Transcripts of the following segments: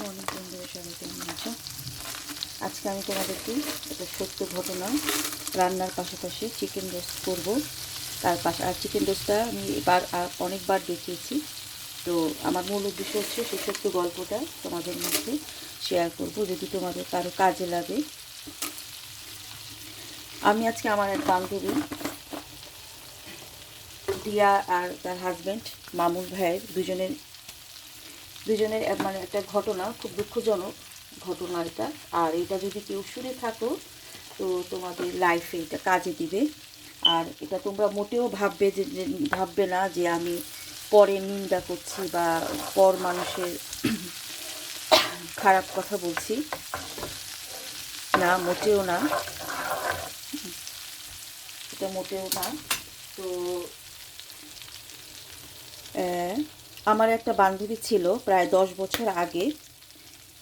Morning বন্ধুরা, সবাই কেমন আছো? আজকে আমি তোমাদেরকে একটা সত্য ঘটনা, রান্নার পাশাপাশি চিকেন রোস্ট করব। তার পাশে আর চিকেন রোস্টটা আমি অনেকবার দেখিয়েছি। তো আমার মূল উদ্দেশ্য হচ্ছে সেই সত্য গল্পটা তোমাদের মধ্যে শেয়ার করব, যদি তোমাদের কারো কাজে লাগে। আমি আজকে আমার এক বান্ধবী দিয়া আর তার হাজব্যান্ড মামুন ভাইয়ের দুজনের মানে একটা ঘটনা, খুব দুঃখজনক ঘটনা এটা। আর এটা যদি কেউ শুনে থাকো তো তোমাদের লাইফে এটা কাজে দিবে। আর এটা তোমরা মোটেও ভাববে না যে আমি পরে নিন্দা করছি বা পর মানুষের খারাপ কথা বলছি, না, মোটেও না, এটা মোটেও না। তো আমার একটা বান্ধবী ছিল প্রায় 10 বছর আগে।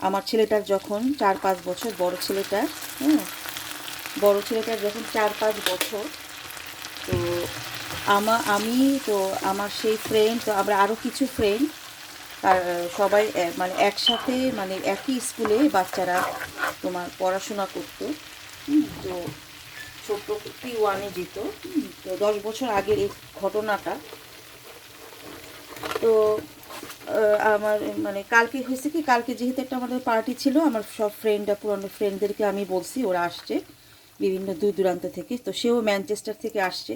আমার ছেলেটার যখন 4-5 বছর, বড় ছেলেটার যখন 4-5 বছর, তো আমি তো আমার সেই ফ্রেন্ড, তো আমরা আরও কিছু ফ্রেন্ড, তার সবাই মানে একসাথে, মানে একই স্কুলে বাচ্চারা তোমার পড়াশোনা করতো। তো ছোট্ট P1-এ যেত। তো 10 বছর আগের এই ঘটনাটা। তো আমার মানে কালকে হয়েছে কি, কালকে যেহেতু একটা আমাদের পার্টি ছিল, আমার সব পুরনো ফ্রেন্ডদেরকে আমি বলছি, ওরা আসছে বিভিন্ন দূর দূরান্ত থেকে। তো সেও ম্যানচেস্টার থেকে আসছে।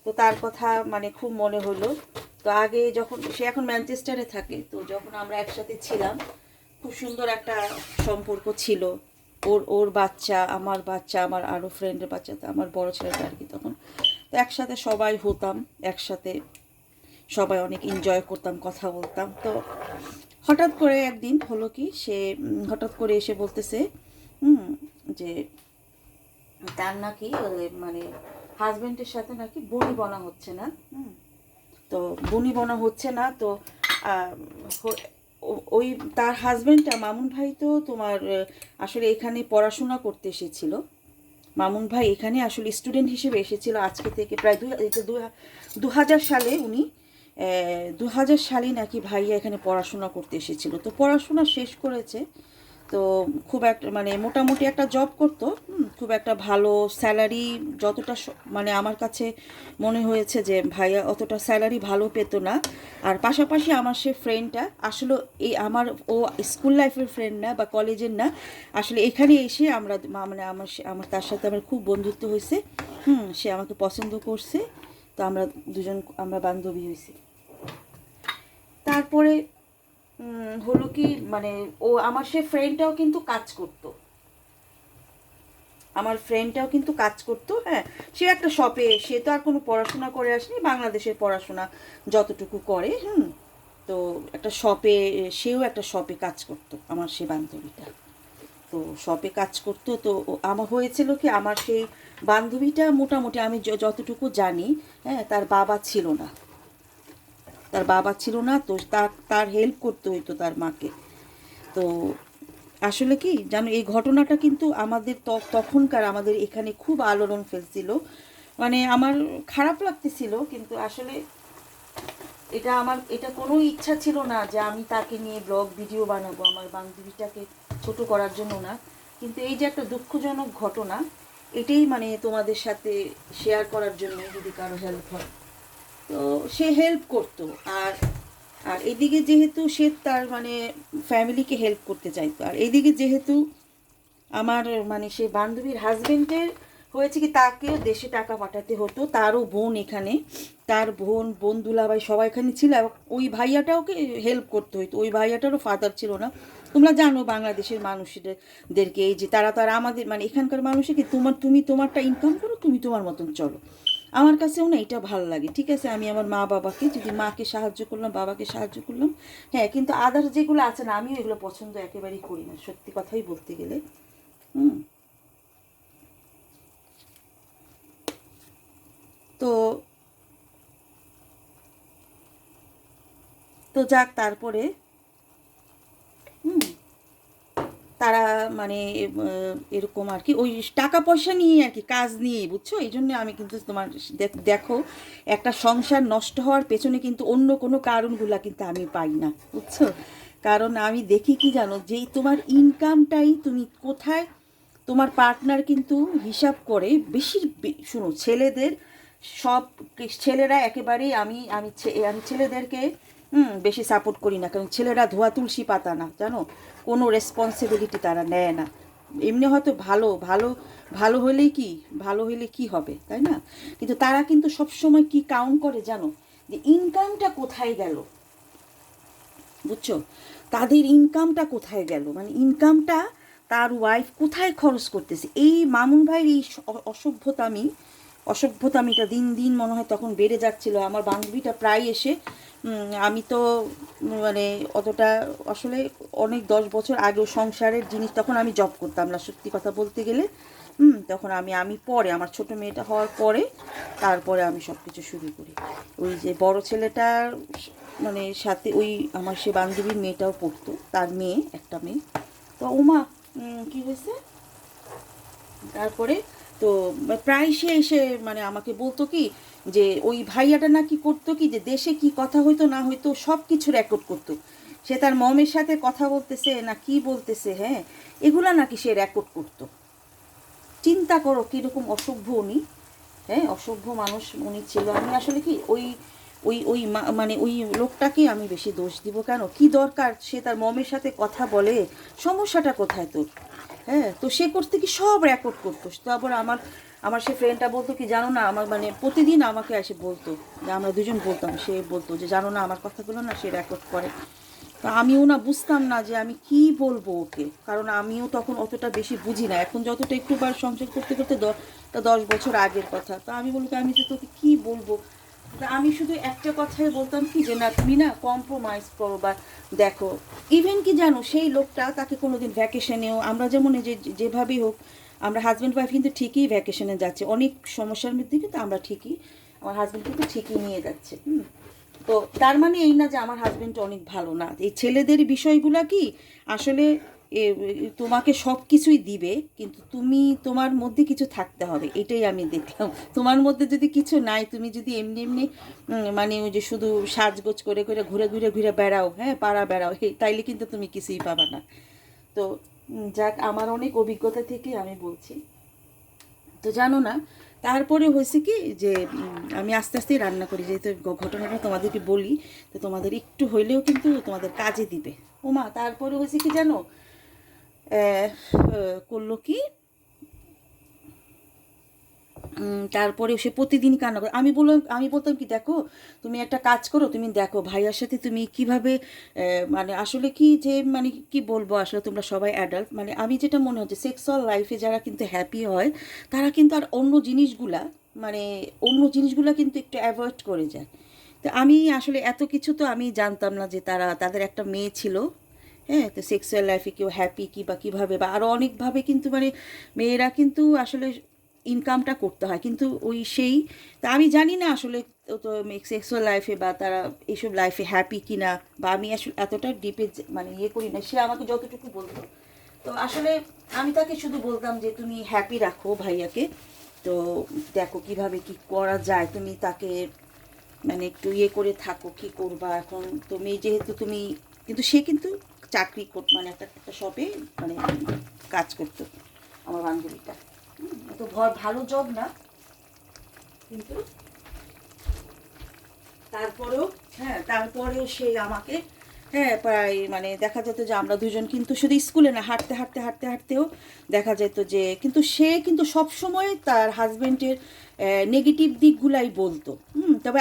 তো তার কথা মানে খুব মনে হলো। তো আগে যখন সে এখন ম্যানচেস্টারে থাকে, তো যখন আমরা একসাথে ছিলাম, খুব সুন্দর একটা সম্পর্ক ছিল। ওর বাচ্চা, আমার আরও ফ্রেন্ডের বাচ্চা, তো আমার বড় ছেলেটা আর কি তখন। তো একসাথে সবাই হতাম, একসাথে সবাই অনেক এনজয় করতাম, কথা বলতাম। তো হঠাৎ করে একদিন হলো কি, সে হঠাৎ করে এসে বলতেছে যে তার নাকি মানে হাজবেন্ডের সাথে নাকি বনি বনা হচ্ছে না। তো বনি বনা হচ্ছে না। তো ওই তার হাজবেন্ডটা মামুন ভাই তো তোমার আসলে এখানে পড়াশোনা করতে এসেছিল। মামুন ভাই এখানে আসলে স্টুডেন্ট হিসেবে এসেছিল আজকে থেকে প্রায় 2000 সালে। উনি 2000 সালে নাকি ভাইয়া এখানে পড়াশোনা করতে এসেছিল। তো পড়াশোনা শেষ করেছে। তো খুব একটা মানে মোটামুটি একটা জব করতো, খুব একটা ভালো স্যালারি, যতটা মানে আমার কাছে মনে হয়েছে যে ভাইয়া অতটা স্যালারি ভালো পেতো না। আর পাশাপাশি আমার সে ফ্রেন্ডটা আসলে এই আমার ও স্কুল লাইফের ফ্রেন্ড না বা কলেজের না, আসলে এখানে এসে আমরা মানে আমার তার সাথে আমার খুব বন্ধুত্ব হয়েছে। সে আমাকে পছন্দ করছে। তো আমরা বান্ধবী হয়েছি। তারপরে হলো কি, মানে আমার সে ফ্রেন্ডটাও কিন্তু কাজ করতো, হ্যাঁ। সে একটা শপে, সে তো আর কোনো পড়াশোনা করে আসেনি, বাংলাদেশের পড়াশোনা যতটুকু করে। তো একটা শপে, সেও একটা শপে কাজ করতো আমার সে বান্ধবীটা। তো শপে কাজ করতো। তো আমার হয়েছিল কি, আমার সেই বান্ধবীটা মোটামুটি আমি যতটুকু জানি, হ্যাঁ, তার বাবা ছিল না। তো তার হেল্প করতে হইতো তার মাকে। তো আসলে কি জানো, এই ঘটনাটা কিন্তু আমাদের তখনকার আমাদের এখানে খুব আলোড়ন ফেলছিল। মানে আমার খারাপ লাগতেছিল, কিন্তু আসলে এটা কোনো ইচ্ছা ছিল না যে আমি তাকে নিয়ে ব্লগ ভিডিও বানাবো, আমার বান্ধবীটাকে ছোট করার জন্য না। কিন্তু এই যে একটা দুঃখজনক ঘটনা, এটাই মানে তোমাদের সাথে শেয়ার করার জন্য, যদি কারো হেল্প হয়। তো সে হেল্প করতো। আর আর এদিকে যেহেতু সে তার মানে ফ্যামিলিকে হেল্প করতে চাইতো, আর এদিকে যেহেতু আমার মানে সে বান্ধবীর হাজবেন্ডের হয়েছে কি, তাকেও দেশে টাকা পাঠাতে হতো, তারও বোন এখানে, তার বোন দুলাভাই সবাই এখানে ছিল। ওই ভাইয়াটাওকে হেল্প করতে হইতো, ওই ভাইয়াটারও ফাদার ছিল না। তোমরা জানো বাংলাদেশের মানুষদেরকে, এই যে তারা আমাদের মানে এখানকার মানুষে কি, তুমি তোমারটা ইনকাম করো, তুমি তোমার মতন চলো। আমার কাছেও না এটা ভালো লাগে। ঠিক আছে, আমি আমার মা বাবাকে, যদি মাকে সাহায্য করলাম, বাবাকে সাহায্য করলাম, হ্যাঁ, কিন্তু আদার্স যেগুলো আছে না, আমিও এগুলো পছন্দ একেবারেই করি না, সত্যি কথাই বলতে গেলে। হুম তো তো যাক, তারপরে হুম তারা মানে এরকম আর কি, ওই টাকা পয়সা নিয়ে আর কি, কাজ নিয়েই, বুঝছো? এই জন্য আমি কিন্তু তোমার দেখো, একটা সংসার নষ্ট হওয়ার পেছনে কিন্তু অন্য কোনো কারণগুলা কিন্তু আমি পাই না, বুঝছো? কারণ আমি দেখি কি জানো, যেই তোমার ইনকামটাই তুমি কোথায়, তোমার পার্টনার কিন্তু হিসাব করে বেশি। শুনো, ছেলেদের সব ছেলেরা একেবারেই আমি ছেলেদেরকে বেশি সাপোর্ট করি না, কারণ ছেলেরা ধোয়া তুলসী পাতা না, জানো, কোনো রেসপন্সিবিলিটি তারা নেয় না। এমনি হয়তো ভালো ভালো ভালো হলেই কি, ভালো হলে কি হবে, তাই না? কিন্তু তারা কিন্তু সবসময় কি কাউন্ট করে জানো, যে ইনকামটা কোথায় গেল, বুঝছো? তাদের ইনকামটা কোথায় গেল, মানে ইনকামটা তার ওয়াইফ কোথায় খরচ করতেছে। এই মামুন ভাইয়ের এই অসভ্যতামিটা দিন দিন মনে হয় তখন বেড়ে যাচ্ছিল। আমার বান্ধবীটা প্রায় এসে আমি তো মানে অতটা আসলে অনেক 10 বছর আগেও সংসারের জিনিস, তখন আমি জব করতাম না সত্যি কথা বলতে গেলে। তখন আমি পরে আমার ছোট মেয়েটা হওয়ার পরে তারপরে আমি সব কিছু শুরু করি। ওই যে বড় ছেলেটার মানে সাথে ওই আমার সে বান্ধবীর মেয়েটাও পড়তো, তার মেয়ে, একটা মেয়ে। তো ওমা কি হয়েছে তারপরে, তো প্রায় সে এসে মানে আমাকে বলতো কি, যে ওই ভাইয়াটা নাকি করতো কি, যে দেশে কি কথা হইতো না হইতো সব কিছু রেকর্ড করতো। সে তার মমের সাথে কথা বলতেছে না কি বলতেছে, হ্যাঁ, এগুলা নাকি সে রেকর্ড করতো। চিন্তা করো কীরকম অসভ্য উনি, হ্যাঁ, অসভ্য মানুষ উনি ছিল। আমি আসলে কি ওই ওই ওই মানে ওই লোকটাকে আমি বেশি দোষ দিব কেন, কি দরকার সে তার মমের সাথে কথা বলে, সমস্যাটা কোথায় তোর? হ্যাঁ, তো সে করতে কি সব রেকর্ড করতো। তো আবার আমার আমার সে ফ্রেন্ডটা বলতো কি জানো না, আমার মানে প্রতিদিন আমাকে এসে বলতো, যে আমরা দুজন বলতাম, সে বলতো যে জানো না আমার কথাগুলো না সে রেকর্ড করে। তো আমিও না বুঝতাম না যে আমি কি বলবো ওকে, কারণ আমিও তখন অতটা বেশি বুঝি না, এখন যতটা একটু বার সংসার করতে করতে 10 বছর আগের কথা। তো আমি বলবো আমি যে তোকে কি বলবো, তা আমি শুধু একটা কথাই বলতাম কি, যে না তুমি না কম্প্রোমাইজ করো বা দেখো। ইভেন কি জানো, সেই লোকটা তাকে কোনোদিন ভ্যাকেশনেও, আমরা যেমন যেভাবেই হোক, আমরা হাজব্যান্ড ওয়াইফ কিন্তু ঠিকই ভ্যাকেশনে যাচ্ছে, অনেক সমস্যার মধ্যে কিন্তু আমরা ঠিকই, আমার হাজব্যান্ড কিন্তু ঠিকই নিয়ে যাচ্ছে। তো তার মানে এই না যে আমার হাজব্যান্ড অনেক ভালো না। এই ছেলেদের বিষয়গুলা কি আসলে তোমাকে সব কিছুই দিবে, কিন্তু তুমি তোমার মধ্যে কিছু থাকতে হবে, এটাই আমি দেখলাম। তোমার মধ্যে যদি কিছু নাই, তুমি যদি এমনি এমনি মানে ওই যে শুধু সাজগোজ করে করে ঘুরে ঘুরে ঘুরে বেড়াও, হ্যাঁ, পাড়া বেড়াও, তাইলে কিন্তু তুমি কিছুই পাবা না। তো যাক, আমার অনেক অভিজ্ঞতা থেকে আমি বলছি। তো জানো না, তারপরে হয়েছে কি, যে আমি আস্তে আস্তে রান্না করি, যেহেতু ঘটনাটা তোমাদেরকে বলি, তো তোমাদের একটু হইলেও কিন্তু তোমাদের কাজে দিবে। ওমা তারপরে হয়েছে কি জানো, করলো কি, তারপরে সে প্রতিদিনই কান্না করে। আমি বলতাম কি, দেখো তুমি একটা কাজ করো, তুমি দেখো ভাইয়ার সাথে তুমি কিভাবে মানে আসলে কি, যে মানে কি বলবো, আসলে তোমরা সবাই অ্যাডাল্ট, মানে আমি যেটা মনে হচ্ছে সেক্সুয়াল লাইফে যারা কিন্তু হ্যাপি হয়, তারা কিন্তু আর অন্য জিনিসগুলা কিন্তু একটু অ্যাভয়েড করে যায়। তো আমি আসলে এত কিছু তো আমি জানতাম না যে তাদের একটা মেয়ে ছিল। হ্যাঁ, তো সেক্সুয়াল লাইফে কেউ হ্যাপি কী বা কীভাবে বা আরও অনেকভাবে কিন্তু মানে মেয়েরা কিন্তু আসলে ইনকামটা করতে হয়, কিন্তু ওই সেই, তা আমি জানি না আসলে তো সেক্সুয়াল লাইফে বা তারা এইসব লাইফে হ্যাপি কি না, বা আমি আসলে এতটা ডিপে মানে ইয়ে করি না। সে আমাকে যতটুকু বলতো, তো আসলে আমি তাকে শুধু বলতাম যে তুমি হ্যাপি রাখো ভাইয়াকে, তো দেখো কিভাবে কি করা যায়, তুমি তাকে মানে একটু ইয়ে করে থাকো, কি করবা এখন তুমি, যেহেতু তুমি, কিন্তু সে কিন্তু চাকরি মানে একটা একটা শপে মানে কাজ করতো আমার বান্ধবীটা। তো ভালো জব না, কিন্তু তারপরেও, হ্যাঁ, তারপরেও সে আমাকে, হ্যাঁ, প্রায় মানে দেখা যেত যে আমরা দুজন কিন্তু শুধু স্কুলে না, হাঁটতে হাঁটতে হাঁটতে হাঁটতেও দেখা যেত যে, কিন্তু সে কিন্তু সবসময় তার হাজব্যান্ডের নেগেটিভ দিকগুলাই বলতো। তবে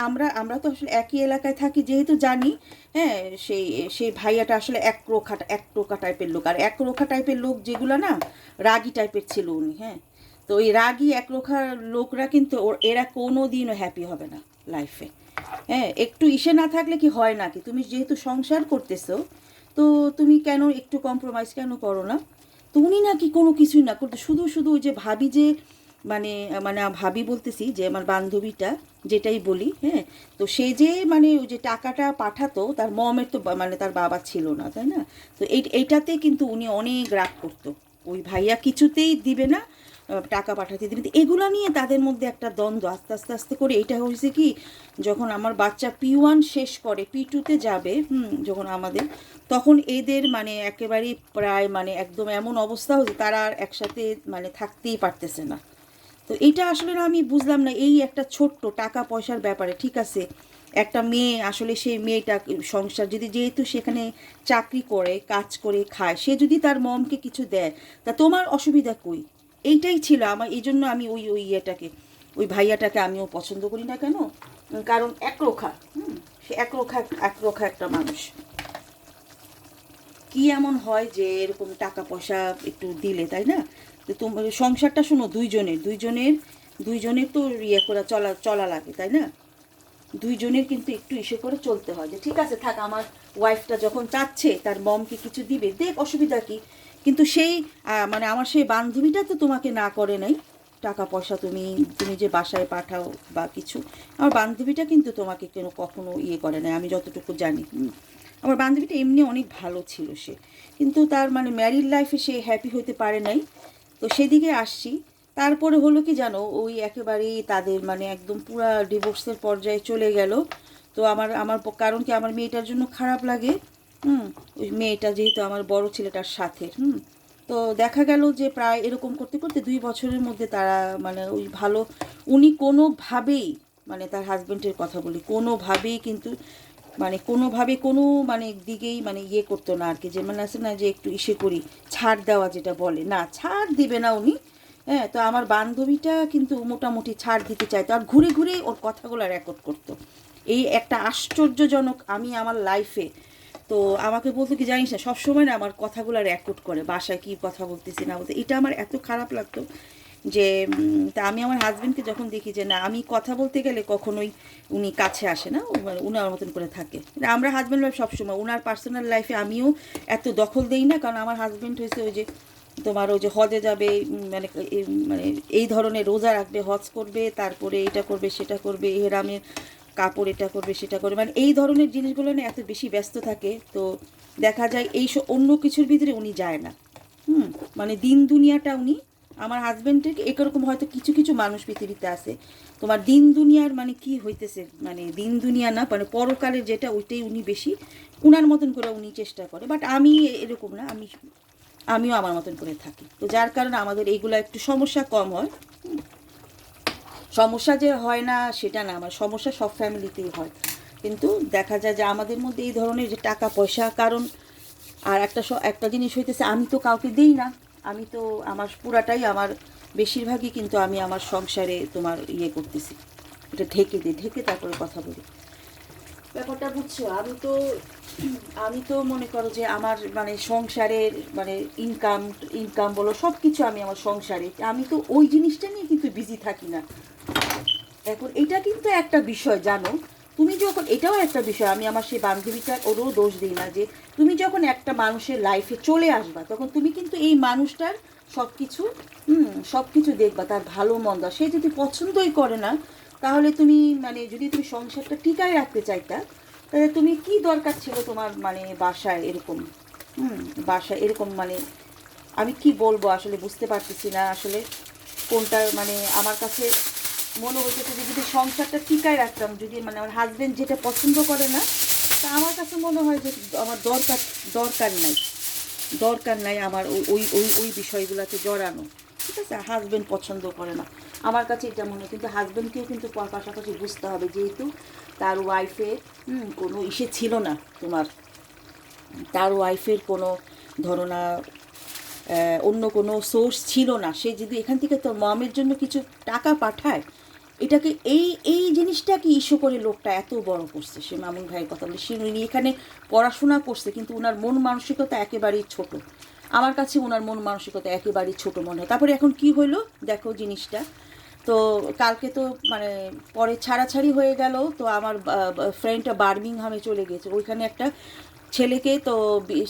আমরা আমরা তো আসলে একই এলাকায় থাকি, যেহেতু জানি, হ্যাঁ, সেই সেই ভাইয়াটা আসলে একরোখা টাইপের লোক, আর একরোখা টাইপের লোক যেগুলো না, রাগী টাইপের ছিল উনি। হ্যাঁ, তো ওই রাগী একরোখা লোকরা কিন্তু এরা কোনো দিনও হ্যাপি হবে না লাইফে। হ্যাঁ, একটু ইসে না থাকলে কি হয় নাকি, তুমি যেহেতু সংসার করতেছো, তো তুমি কেন একটু কম্প্রোমাইজ কেন করো না? তো উনি নাকি কোনো কিছুই না করতো, শুধু শুধু ওই যে ভাবি যে মানে মানে ভাবি বলতেছি, যে আমার বান্ধবীটা, যেটাই বলি, হ্যাঁ, তো সে যে মানে ওই যে টাকাটা পাঠাতো, তার মমের তো মানে তার বাবা ছিল না, তাই না? তো এইটাতে কিন্তু উনি অনেক রাগ করতো, ওই ভাইয়া কিছুতেই দিবে না, টাকা পাঠাতে দিবে। এগুলো নিয়ে তাদের মধ্যে একটা দ্বন্দ্ব আস্তে আস্তে আস্তে করে। এটা হয়েছে কি, যখন আমার বাচ্চা P1 শেষ করে P2-তে যাবে, যখন আমাদের, তখন এদের মানে একেবারেই প্রায় মানে একদম এমন অবস্থা হয়েছে তারা আর একসাথে মানে থাকতেই পারতেছে না। তো এইটা আসলে না আমি বুঝলাম না, এই একটা ছোট্ট টাকা পয়সার ব্যাপারে ঠিক আছে, একটা মেয়ে আসলে সেই মেয়েটা সংসার যদি, যেহেতু সেখানে চাকরি করে কাজ করে খায়, সে যদি তার মমকে কিছু দেয়, তা তোমার অসুবিধা কই? এইটাই ছিল আমার। এই জন্য আমি ওই ওই ইয়েটাকে, ওই ভাইয়াটাকে আমিও পছন্দ করি না। কেন? কারণ একরোখা, সে একরোখা একরোখা একটা মানুষ। কি এমন হয় যে এরকম টাকা পয়সা একটু দিলে, তাই না? তো তোমার সংসারটা শোনো, দুইজনের দুইজনের দুইজনের তো ইয়ে করে চলা চলা লাগে, তাই না? দুইজনের কিন্তু একটু ইসে করে চলতে হয়, যে ঠিক আছে থাক, আমার ওয়াইফটা যখন চাচ্ছে তার মমকে কিছু দিবে, দেখ, অসুবিধা কি? কিন্তু সেই মানে আমার সেই বান্ধবীটা তো তোমাকে না করে নাই টাকা পয়সা, তুমি তুমি যে বাসায় পাঠাও বা কিছু, আমার বান্ধবীটা কিন্তু তোমাকে কেন কখনো ইয়ে করে নাই, আমি যতটুকু জানি। আমার বান্ধবীটা এমনি অনেক ভালো ছিল সে, কিন্তু তার মানে ম্যারিড লাইফে সে হ্যাপি হতে পারে নাই। তো সেদিকে আসছি। তারপরে হলো কি জানো, ওই একেবারেই তাদের মানে একদম পুরা ডিভোর্সের পর্যায়ে চলে গেল। তো আমার আমার কারণ কি, আমার মেয়েটার জন্য খারাপ লাগে। ওই মেয়েটা যেহেতু আমার বড় ছেলেটার সাথে, তো দেখা গেল যে প্রায় এরকম করতে করতে 2 বছরের মধ্যে তারা মানে ওই ভালো, উনি কোনোভাবেই মানে তার হাজব্যান্ডের কথা বলি, কোনোভাবেই কিন্তু মানে কোনোভাবে কোনো মানে দিকেই মানে ইয়ে করতো না আর কি, যে মানে আছে না যে একটু ইসে করি, ছাড় দেওয়া যেটা বলে, না ছাড় দিবে না উনি। হ্যাঁ, তো আমার বান্ধবীটা কিন্তু মোটামুটি ছাড় দিতে চাইতো, আর ঘুরে ঘুরে ওর কথাগুলো রেকর্ড করতো। এই একটা আশ্চর্যজনক, আমি আমার লাইফে, তো আমাকে বলতো কি জানিস না, সবসময় না আমার কথাগুলো রেকর্ড করে, বাসায় কী কথা বলতেছি না বলতে, এটা আমার এত খারাপ লাগতো যে তা আমি আমার হাজব্যান্ডকে যখন দেখি যে না, আমি কথা বলতে গেলে কখনোই উনি কাছে আসে না, উনার মতন করে থাকে। আমরা হাজব্যান্ড ওয়াইফ সবসময়, উনার পার্সোনাল লাইফে আমিও এত দখল দেই না, কারণ আমার হাজব্যান্ড হয়েছে ওই যে তোমার ওই যে হজে যাবে, মানে মানে এই ধরনের রোজা রাখবে, হজ করবে, তারপরে এটা করবে সেটা করবে, এহরামের কাপড় এটা করবে সেটা করবে, মানে এই ধরনের জিনিসগুলো না এত বেশি ব্যস্ত থাকে। তো দেখা যায় এই অন্য কিছুর ভিতরে উনি যায় না। মানে দিন দুনিয়াটা উনি, আমার হাজব্যান্ডের এরকম হয়তো কিছু কিছু মানুষ পৃথিবীতে আছে, তোমার দিন দুনিয়ার মানে কি হইতেছে, মানে দিন দুনিয়া না, মানে পরকালের যেটা, ওইটাই উনি বেশি উনার মতন করে উনি চেষ্টা করে। বাট আমি এরকম না, আমিও আমার মতন করে থাকি। তো যার কারণে আমাদের এইগুলো একটু সমস্যা কম হয়। সমস্যা যে হয় না সেটা না, আমার সমস্যা সব ফ্যামিলিতেই হয়, কিন্তু দেখা যায় যে আমাদের মধ্যে এই ধরনের যে টাকা পয়সা, কারণ আর একটা জিনিস হইতেছে, আমি তো কাউকে দিই না, আমি তো আমার পুরাটাই আমার বেশিরভাগই কিন্তু আমি আমার সংসারে তোমার ইয়ে করতেছি, এটা ঢেকে দিই, ঢেকে তারপরে কথা বলি। ব্যাপারটা বুঝছো? আমি তো মনে করো যে আমার মানে সংসারের মানে ইনকাম ইনকাম বলো সব কিছু, আমি আমার সংসারে, আমি তো ওই জিনিসটা নিয়ে কিন্তু বিজি থাকি না। এখন এটা কিন্তু একটা বিষয় জানো, তুমি যখন, এটাও একটা বিষয়, আমি আমার সেই বান্ধবীটার ওরও দোষ দিই না, যে তুমি যখন একটা মানুষের লাইফে চলে আসবা, তখন তুমি কিন্তু এই মানুষটার সব কিছু সব কিছু দেখবা, তার ভালো মন্দ। সে যদি পছন্দই করে না, তাহলে তুমি মানে যদি তুমি সংসারটা টিকায় রাখতে চাইতা, তাহলে তুমি কি দরকার ছিল তোমার মানে বাসায় এরকম, বাসায় এরকম মানে আমি কি বলবো আসলে বুঝতে পারতেছি না আসলে কোনটা, মানে আমার কাছে মনে হইতেছে যে যদি সংসারটা টিকায় রাখতাম, যদি মানে আমার হাজব্যান্ড যেটা পছন্দ করে না, তা আমার কাছে মনে হয় যে আমার দরকার নাই, দরকার নাই আমার ওই ওই ওই বিষয়গুলোতে জড়ানো। ঠিক আছে, হাজব্যান্ড পছন্দ করে না, আমার কাছে এটা মনে হয়। কিন্তু হাজব্যান্ডকেও কিন্তু পাশাপাশি বুঝতে হবে, যেহেতু তার ওয়াইফের কোনো ইসে ছিল না তোমার, তার ওয়াইফের কোনো ধরো না অন্য কোনো সোর্স ছিল না, সে যদি এখান থেকে তোর মমের জন্য কিছু টাকা পাঠায়, এটাকে এই এই জিনিসটাকে ইস্যু করে লোকটা এত বড় করছে। সে মামুন ভাইয়ের কথা বলে, সে উনি এখানে পড়াশোনা করছে, কিন্তু ওনার মন মানসিকতা একেবারেই ছোট। আমার কাছে ওনার মন মানসিকতা একেবারেই ছোট মনে হয়। তারপরে এখন কি হইলো দেখো জিনিসটা, তো কালকে তো মানে পরে ছাড়াছাড়ি হয়ে গেল। তো আমার ফ্রেন্ডটা বার্মিংহামে চলে গেছে, ওইখানে একটা ছেলেকে, তো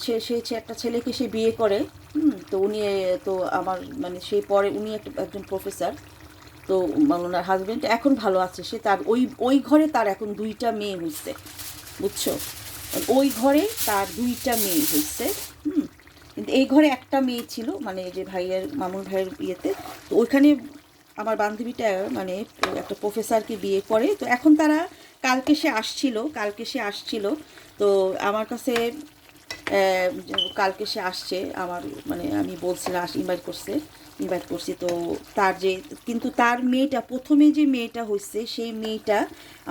সে একটা ছেলেকে সে বিয়ে করে। তো উনি, তো আমার মানে সেই পরে উনি একজন প্রফেসর। তো ওনার হাজব্যান্ড এখন ভালো আছে, সে তার ওই ঘরে তার এখন 2টা মেয়ে হয়েছে, বুঝছো? ওই ঘরে তার 2টা মেয়ে হয়েছে। কিন্তু এই ঘরে একটা মেয়ে ছিল, মানে যে ভাইয়ের মামুর ভাইয়ের বিয়েতে। তো ওইখানে আমার বান্ধবীটা মানে একটা প্রফেসরকে বিয়ে করে। তো এখন তারা কালকে সে আসছিল। তো আমার কাছে কালকে সে আসছে আমার, মানে আমি বলছিলাম ইনভাইট করছি। তো তার যে, কিন্তু তার মেয়েটা, প্রথমে যে মেয়েটা হয়েছে সেই মেয়েটা,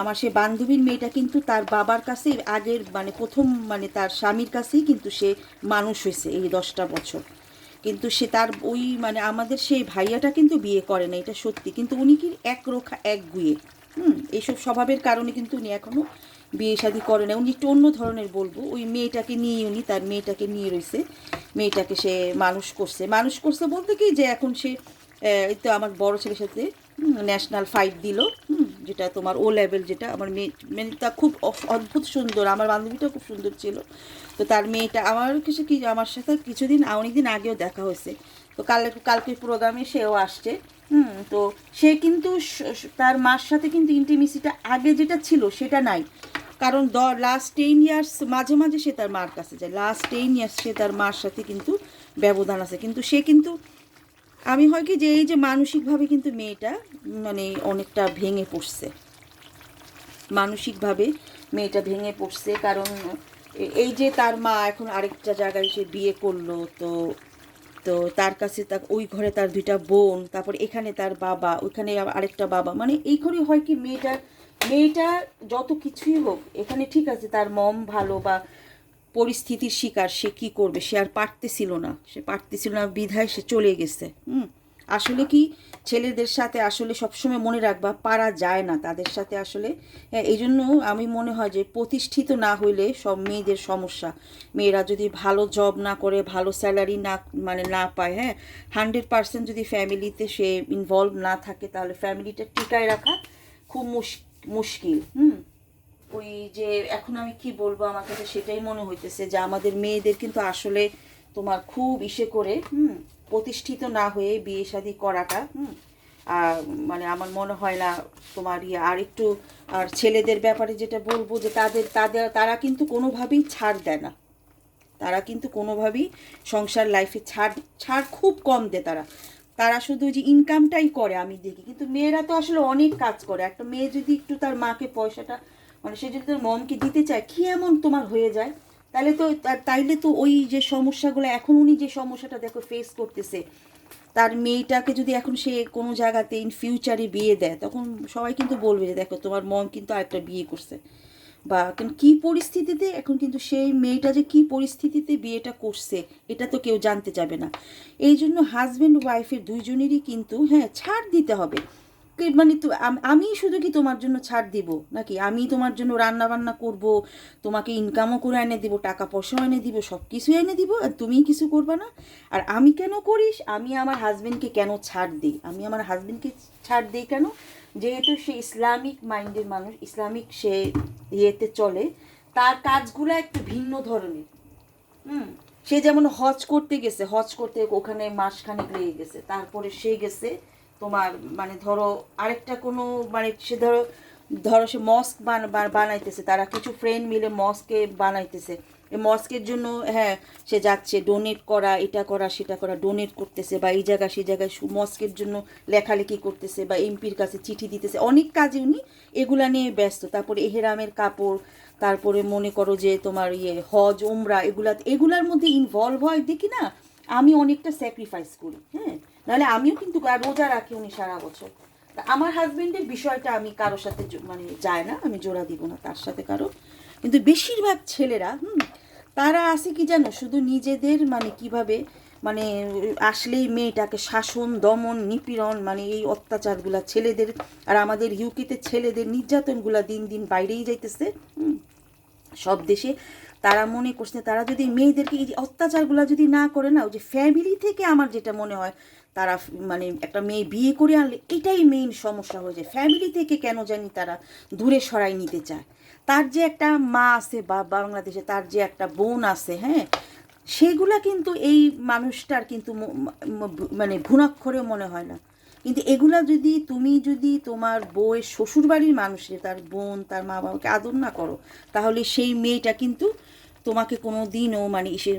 আমার সে বান্ধবীর মেয়েটা কিন্তু তার বাবার কাছে আগের, মানে প্রথম, মানে তার স্বামীর কাছেই কিন্তু সে মানুষ হয়েছে এই 10টা বছর। কিন্তু সে তার ওই, মানে আমাদের সেই ভাইয়াটা কিন্তু বিয়ে করে না, এটা সত্যি। কিন্তু উনি কি এক রোখা এক গুয়ে, এইসব স্বভাবের কারণে কিন্তু উনি এখনও বিয়ে শাদী করে না। উনি একটু অন্য ধরনের বলবো। ওই মেয়েটাকে নিয়ে, উনি তার মেয়েটাকে নিয়ে রয়েছে। মেয়েটাকে সে মানুষ করছে বলতে কি, যে এখন সে এই তো আমার বড় ছেলের সাথে ন্যাশনাল ফাইট দিল, যেটা তোমার ও লেভেল, যেটা আমার মেয়েটা খুব অদ্ভুত সুন্দর, আমার বান্ধবীটাও খুব সুন্দর ছিল। তো তার মেয়েটা আমার কিছু কি, আমার সাথে অনেকদিন আগেও দেখা হয়েছে। তো কালকের প্রোগ্রামে সেও আসছে। তো সে কিন্তু তার মার সাথে কিন্তু ইন্টিমেসিটা আগে যেটা ছিল সেটা নাই। কারণ লাস্ট 10 ইয়ার্স মাঝে মাঝে সে তার মার কাছে যায়, লাস্ট 10 ইয়ার্স সে তার মার সাথে কিন্তু ব্যবধান আছে। কিন্তু সে কিন্তু, আমি হয় কি যে এই যে মানসিকভাবে কিন্তু মেয়েটা মানে অনেকটা ভেঙে পড়ছে, মানসিকভাবে মেয়েটা ভেঙে পড়ছে। কারণ এই যে তার মা এখন আরেকটা জায়গায় সে বিয়ে করলো। তো তো তার কাছে, তার ওই ঘরে তার 2টা বোন, তারপর এখানে তার বাবা, ওইখানে আরেকটা বাবা, মানে এই ঘরে হয় কি মেয়েটা যত কিছুই হোক এখানে ঠিক আছে, তার মম ভালো বা পরিস্থিতির শিকার, সে কি করবে, সে পারতেছিল না বিধায় সে চলে গেছে। আসলে কি, ছেলেদের সাথে আসলে সবসময় মনে রাখবা, পারা যায় না তাদের সাথে আসলে। হ্যাঁ, এই জন্য আমি মনে হয় যে প্রতিষ্ঠিত না হইলে সব মেয়েদের সমস্যা। মেয়েরা যদি ভালো জব না করে, ভালো স্যালারি না, মানে না পায়, হ্যাঁ, 100% যদি ফ্যামিলিতে সে ইনভলভ না থাকে, তাহলে ফ্যামিলিটা টিকায় রাখা খুব মুশকিল। ওই যে এখন আমি কি বলবো, আমার কাছে সেটাই মনে হইতেছে যে আমাদের মেয়েদের কিন্তু আসলে তোমার খুব ইসে করে প্রতিষ্ঠিত না হয়ে বিয়ে শাদী করাটা, আর মানে আমার মনে হয় না তোমার ইয়ে আর একটু। আর ছেলেদের ব্যাপারে যেটা বলবো, যে তারা কিন্তু কোনোভাবেই ছাড় দেয় না, তারা কিন্তু কোনোভাবেই সংসার লাইফে ছাড় খুব কম দেয় তারা। তারা শুধু যে ইনকামটাই করে আমি দেখি। কিন্তু মেয়েরা তো আসলে অনেক কাজ করে। একটা মেয়ে যদি একটু তার মাকে পয়সাটা, মানে সে যদি তার মমকে দিতে চায়, কি এমন তোমার হয়ে যায়, তাইলে তো ওই যে সমস্যাগুলো, এখন উনি যে সমস্যাটা দেখো ফেস করতেছে, তার মেয়েটাকে যদি এখন সে কোনো জায়গাতে ইন ফিউচারে বিয়ে দেয়, তখন সবাই কিন্তু বলবে যে দেখো তোমার মম কিন্তু আরেকটা বিয়ে করছে, বা কী পরিস্থিতিতে এখন কিন্তু সেই মেয়েটা যে কী পরিস্থিতিতে বিয়েটা করছে, এটা তো কেউ জানতে যাবে না। এই জন্য হাজব্যান্ড ওয়াইফের দুইজনেরই কিন্তু, হ্যাঁ, ছাড় দিতে হবে। মানে তো আমি শুধু কি তোমার জন্য ছাড় দিব নাকি? আমি তোমার জন্য রান্না বান্না করব, তোমাকে ইনকামও করে এনে দিব, টাকা পয়সাও এনে দিব, সব কিছুই এনে দিব, আর তুমি কিছু করবে না? আর আমি কেন করিস, আমি আমার হাজব্যান্ডকে কেন ছাড় দিই? আমি আমার হাজব্যান্ডকে ছাড় দিই কেন? যেহেতু সে ইসলামিক মাইন্ডের মানুষ, ইসলামিক সে ইয়েতে চলে, তার কাজগুলো একটু ভিন্ন ধরনের। সে যেমন হজ করতে ওখানে মাসখানেক লেগে গেছে, তারপরে সে গেছে তোমার, মানে ধরো আরেকটা কোনো, মানে সে ধরো সে মস্ক বানাইতেছে, তারা কিছু ফ্রেন্ড মিলে মস্কে বানাইতেছে। এই মস্কের জন্য, হ্যাঁ, সে যাচ্ছে ডোনেট করা, এটা করা সেটা করা, ডোনেট করতেছে, বা এই জায়গা সেই জায়গায় মস্কের জন্য লেখালেখি করতেছে, বা এমপির কাছে চিঠি দিতেছে, অনেক কাজে উনি এগুলা নিয়ে ব্যস্ত। তারপরে এহেরামের কাপড়, তারপরে মনে করো যে তোমার হজ উমরা, এগুলার মধ্যে ইনভলভ হয় দেখি না, আমি অনেকটা স্যাক্রিফাইস করি। হ্যাঁ, নাহলে আমিও কিন্তু রোজা রাখি উনি সারা বছর। তা আমার হাজবেন্ডের বিষয়টা আমি কারোর সাথে মানে যায় না, আমি জোড়া দিব না তার সাথে কারো। কিন্তু বেশিরভাগ ছেলেরা তারা আছে কি জানো, শুধু নিজেদের, মানে কিভাবে, মানে আসলেই মেয়েটাকে শাসন দমন নিপীড়ন, মানে এই অত্যাচারগুলা ছেলেদের, আর আমাদের ইউকেতে ছেলেদের নির্যাতনগুলা দিন দিন বাইরেই যাইতেছে সব দেশে। তারা মনে করছে, তারা যদি মেয়েদেরকে এই যে অত্যাচারগুলো যদি না করে না, ওই যে ফ্যামিলি থেকে, আমার যেটা মনে হয়, তারা মানে একটা মেয়ে বিয়ে করে আনলে এটাই মেইন সমস্যা হয়ে যায়। ফ্যামিলি থেকে কেন জানি তারা দূরে সরাই নিতে চায়। তার যে একটা মা আছে, বা বাংলাদেশে তার যে একটা বোন আছে, হ্যাঁ, সেগুলা কিন্তু এই মানুষটার কিন্তু মানে ঘুণাক্ষরেও মনে হয় না। কিন্তু এগুলা যদি তোমার বউয়ের শ্বশুরবাড়ির মানুষের, তার বোন তার মা বাবাকে আদর না করো, তাহলে সেই মেয়েটা কিন্তু তোমাকে কোনো দিনও মানে সে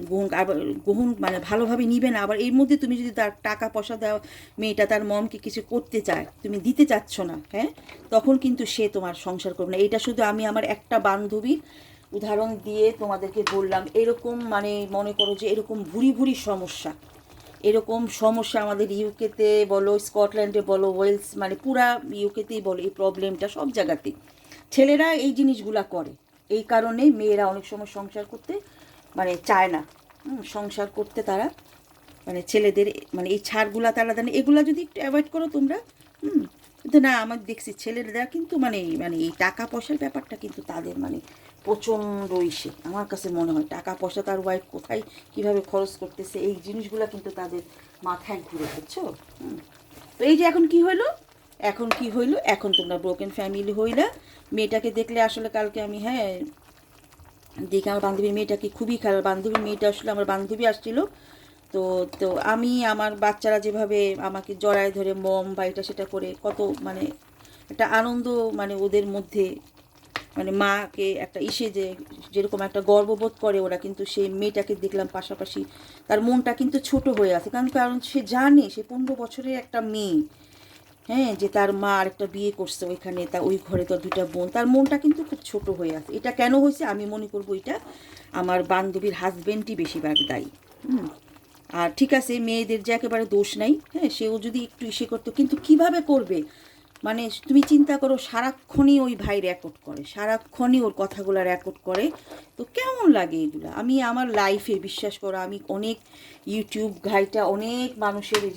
গ্রহণ মানে ভালোভাবে নিবে না। আবার এর মধ্যে তুমি যদি তার টাকা পয়সা দাও, মেয়েটা তার মমকে কিছু করতে চায়, তুমি দিতে চাচ্ছ না, হ্যাঁ, তখন কিন্তু সে তোমার সংসার করবে না। এটা শুধু আমি আমার একটা বান্ধবীর উদাহরণ দিয়ে তোমাদেরকে বললাম। এরকম মানে মনে করো যে এরকম ভুরি ভুরি সমস্যা, এরকম সমস্যা আমাদের ইউকেতে বলো, স্কটল্যান্ডে বলো, ওয়েলস, মানে পুরা ইউকেতেই বলো, এই প্রবলেমটা সব জায়গাতেই ছেলেরা এই জিনিসগুলা করে। এই কারণেই মেয়েরা অনেক সময় সংসার করতে মানে চায় না। সংসার করতে তারা মানে ছেলেদের মানে এই ছাড়গুলা তারা দেন, এগুলা যদি একটু অ্যাভয়েড করো তোমরা। কিন্তু না, আমার দেখছি ছেলেরা কিন্তু মানে মানে এই টাকা পয়সার ব্যাপারটা কিন্তু তাদের মানে প্রচণ্ড ইসে। আমার কাছে মনে হয় টাকা পয়সা তার ওয়াইফ কোথায় কীভাবে খরচ করতেছে, এই জিনিসগুলো কিন্তু তাদের মাথায় ঘুরে, বুঝছো? তো এই যে এখন কি হইলো, এখন তোমরা ব্রোকেন ফ্যামিলি হইলা। মেয়েটাকে দেখলে আসলে কালকে আমি, হ্যাঁ, দেখে আমার বান্ধবীর মেয়েটাকে খুবই খারাপ। বান্ধবীর মেয়েটা আসলে আমার বান্ধবী আসছিল, তো তো আমি আমার বাচ্চারা যেভাবে আমাকে জড়ায় ধরে মম বা এটা সেটা করে কত মানে একটা আনন্দ মানে ওদের মধ্যে, মানে মাকে একটা ইসে যে যেরকম একটা গর্ববোধ করে ওরা, কিন্তু সেই মেয়েটাকে দেখলাম পাশাপাশি তার মনটা কিন্তু ছোট হয়ে আছে। কারণ কারণ সে জানে সে 15 বছরের একটা মেয়ে, হ্যাঁ, যে তার মা আরেকটা বিয়ে করছে ওইখানে, তা ওই ঘরে তো 2টা বোন, তার মনটা কিন্তু খুব ছোট হয়ে আছে। এটা কেন হয়েছে আমি মনে করবো এটা আমার বান্ধবীর হাজবেন্ডই বেশিরভাগ দায়ী। আর ঠিক আছে, মেয়েদের যে একেবারে দোষ নাই, হ্যাঁ, সেও যদি একটু ইসে করতো, কিন্তু কিভাবে করবে মানে তুমি চিন্তা করো, সারাক্ষণই ওই ভাই রেকর্ড করে, সারাক্ষণই ওর কথাগুলো রেকর্ড করে। তো কেমন লাগে এগুলো? আমি আমার লাইফে বিশ্বাস করো আমি অনেক ইউটিউব ঘাইটা অনেক মানুষের